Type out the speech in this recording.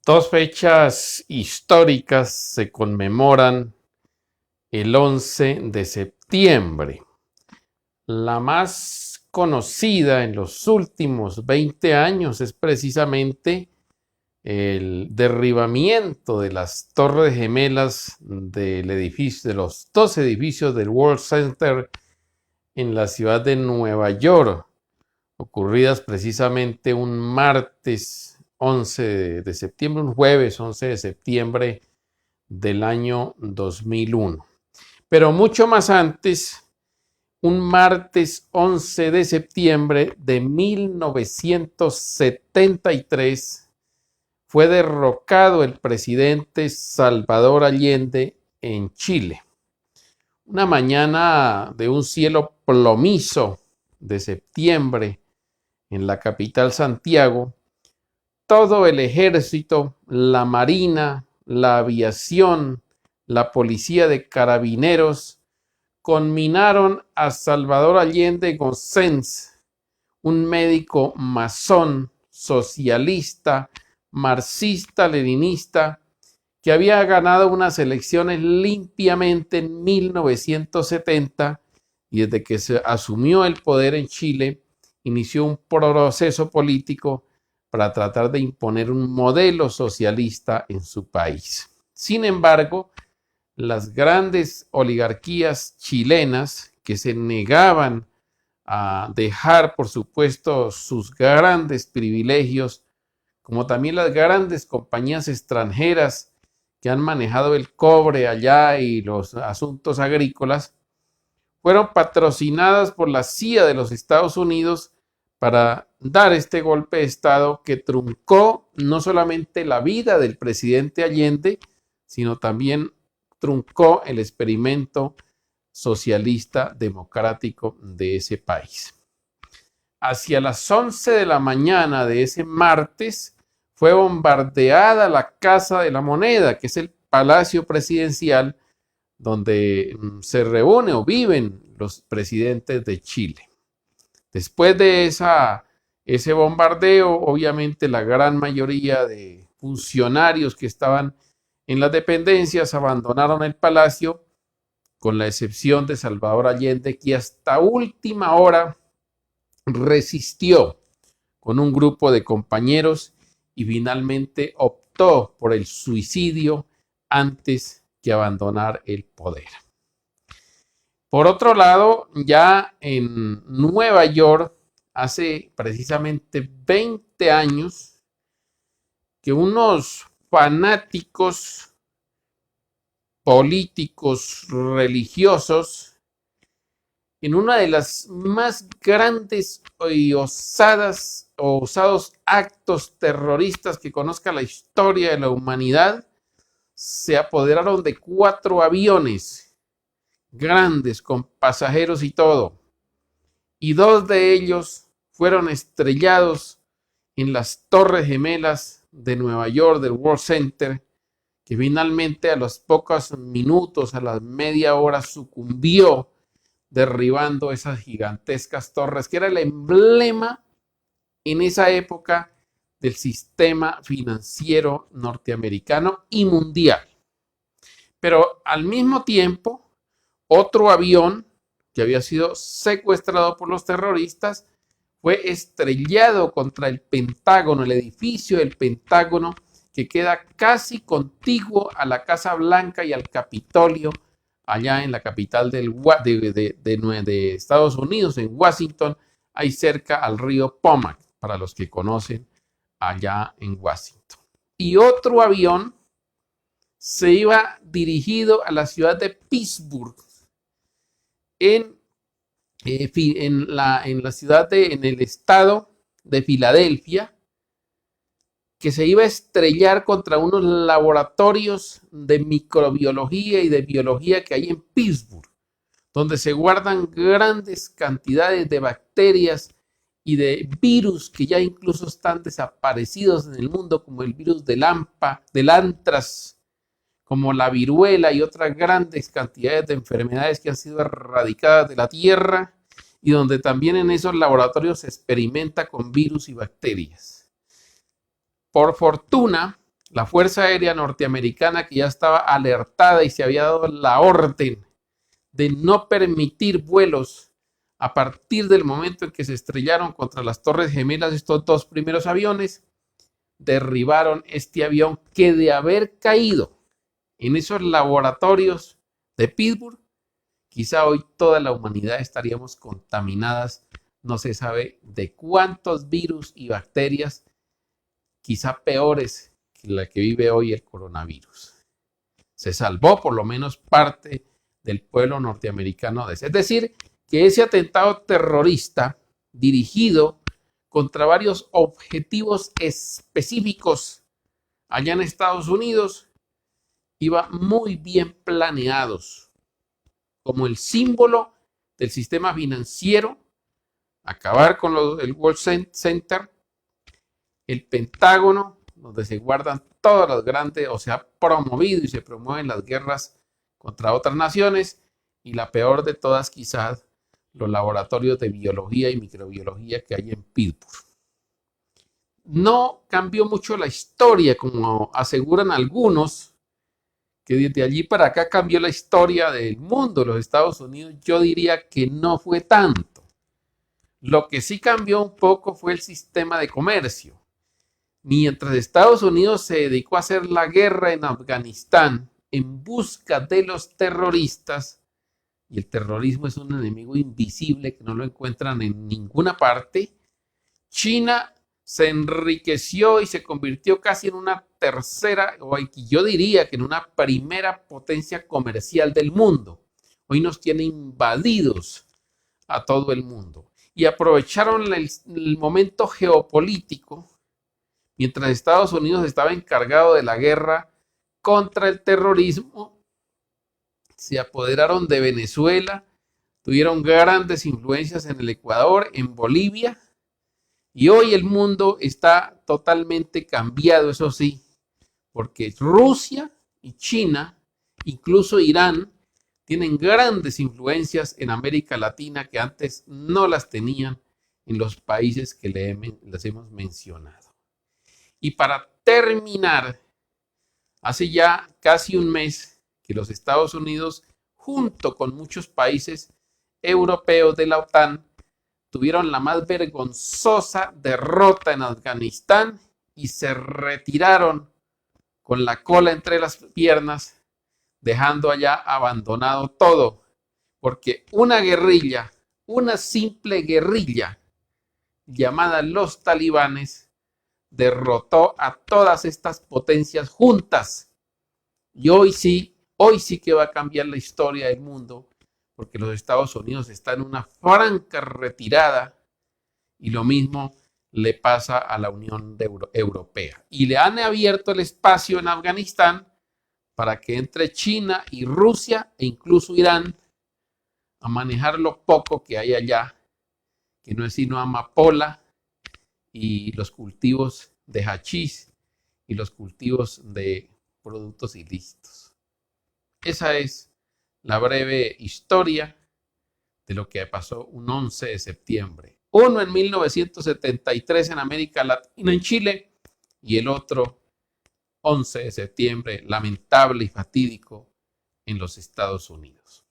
Dos fechas históricas se conmemoran el 11 de septiembre. La más conocida en los últimos 20 años es precisamente el derribamiento de las torres gemelas del edificio, de los dos edificios del World Center en la ciudad de Nueva York, ocurridas precisamente un martes 11 de septiembre, un jueves 11 de septiembre del año 2001. Pero mucho más antes, un martes 11 de septiembre de 1973, fue derrocado el presidente Salvador Allende en Chile. Una mañana de un cielo plomizo de septiembre en la capital Santiago, todo el ejército, la marina, la aviación, la policía de carabineros conminaron a Salvador Allende Gossens, un médico masón, socialista, marxista-leninista, que había ganado unas elecciones limpiamente en 1970 y desde que se asumió el poder en Chile, inició un proceso político para tratar de imponer un modelo socialista en su país. Sin embargo, las grandes oligarquías chilenas que se negaban a dejar, por supuesto, sus grandes privilegios, como también las grandes compañías extranjeras que han manejado el cobre allá y los asuntos agrícolas, fueron patrocinadas por la CIA de los Estados Unidos para dar este golpe de Estado que truncó no solamente la vida del presidente Allende, sino también truncó el experimento socialista democrático de ese país. Hacia las 11 de la mañana de ese martes fue bombardeada la Casa de la Moneda, que es el palacio presidencial donde se reúnen o viven los presidentes de Chile. Después de ese bombardeo, obviamente la gran mayoría de funcionarios que estaban en las dependencias abandonaron el palacio, con la excepción de Salvador Allende, que hasta última hora resistió con un grupo de compañeros y finalmente optó por el suicidio antes que abandonar el poder. Por otro lado, ya en Nueva York, hace precisamente 20 años, que unos fanáticos políticos religiosos, en una de las más grandes y osados actos terroristas que conozca la historia de la humanidad, se apoderaron de 4 aviones grandes con pasajeros y todo, y 2 de ellos fueron estrellados en las Torres Gemelas de Nueva York, del World Center, que finalmente a los pocos minutos, a la media hora, sucumbió derribando esas gigantescas torres, que era el emblema en esa época del sistema financiero norteamericano y mundial. Pero al mismo tiempo, otro avión que había sido secuestrado por los terroristas fue estrellado contra el Pentágono, el edificio del Pentágono, que queda casi contiguo a la Casa Blanca y al Capitolio, allá en la capital de Estados Unidos, en Washington, ahí cerca al río Potomac, para los que conocen allá en Washington. Y otro avión se iba dirigido a la ciudad de Pittsburgh, en el estado de Filadelfia, que se iba a estrellar contra unos laboratorios de microbiología y de biología que hay en Pittsburgh, donde se guardan grandes cantidades de bacterias y de virus que ya incluso están desaparecidos en el mundo, como el virus del anthrax, como la viruela y otras grandes cantidades de enfermedades que han sido erradicadas de la tierra, y donde también en esos laboratorios se experimenta con virus y bacterias. Por fortuna, La Fuerza Aérea Norteamericana, que ya estaba alertada y se había dado la orden de no permitir vuelos a partir del momento en que se estrellaron contra las Torres Gemelas estos dos primeros aviones, derribaron este avión que, de haber caído en esos laboratorios de Pittsburgh, quizá hoy toda la humanidad estaríamos contaminadas, no se sabe de cuántos virus y bacterias, quizá peores que la que vive hoy el coronavirus. Se salvó por lo menos parte del pueblo norteamericano de ese. Es decir, que ese atentado terrorista dirigido contra varios objetivos específicos allá en Estados Unidos iba muy bien planeados, como el símbolo del sistema financiero, acabar con el World Center, el Pentágono, donde se guardan todas las grandes, o se ha promovido y se promueven las guerras contra otras naciones, y la peor de todas quizás, los laboratorios de biología y microbiología que hay en Pittsburgh. No cambió mucho la historia, como aseguran algunos, que desde allí para acá cambió la historia del mundo, los Estados Unidos. Yo diría que no fue tanto. Lo que sí cambió un poco fue el sistema de comercio. Mientras Estados Unidos se dedicó a hacer la guerra en Afganistán en busca de los terroristas, y el terrorismo es un enemigo invisible que no lo encuentran en ninguna parte, China se enriqueció y se convirtió casi en una tercera, o yo diría que en una primera potencia comercial del mundo. Hoy nos tiene invadidos a todo el mundo. Y aprovecharon el momento geopolítico, mientras Estados Unidos estaba encargado de la guerra contra el terrorismo, se apoderaron de Venezuela, tuvieron grandes influencias en el Ecuador, en Bolivia, y hoy el mundo está totalmente cambiado, eso sí, porque Rusia y China, incluso Irán, tienen grandes influencias en América Latina que antes no las tenían en los países que les hemos mencionado. Y para terminar, hace ya casi un mes que los Estados Unidos, junto con muchos países europeos de la OTAN, tuvieron la más vergonzosa derrota en Afganistán y se retiraron con la cola entre las piernas, dejando allá abandonado todo, porque una guerrilla, una simple guerrilla llamada los talibanes, derrotó a todas estas potencias juntas. Y hoy sí que va a cambiar la historia del mundo, porque los Estados Unidos están en una franca retirada, y lo mismo le pasa a la Unión Europea. Y le han abierto el espacio en Afganistán para que entre China y Rusia e incluso Irán a manejar lo poco que hay allá, que no es sino amapola y los cultivos de hachís y los cultivos de productos ilícitos. Esa es la breve historia de lo que pasó un 11 de septiembre. Uno en 1973 en América Latina, en Chile, y el otro 11 de septiembre, lamentable y fatídico, en los Estados Unidos.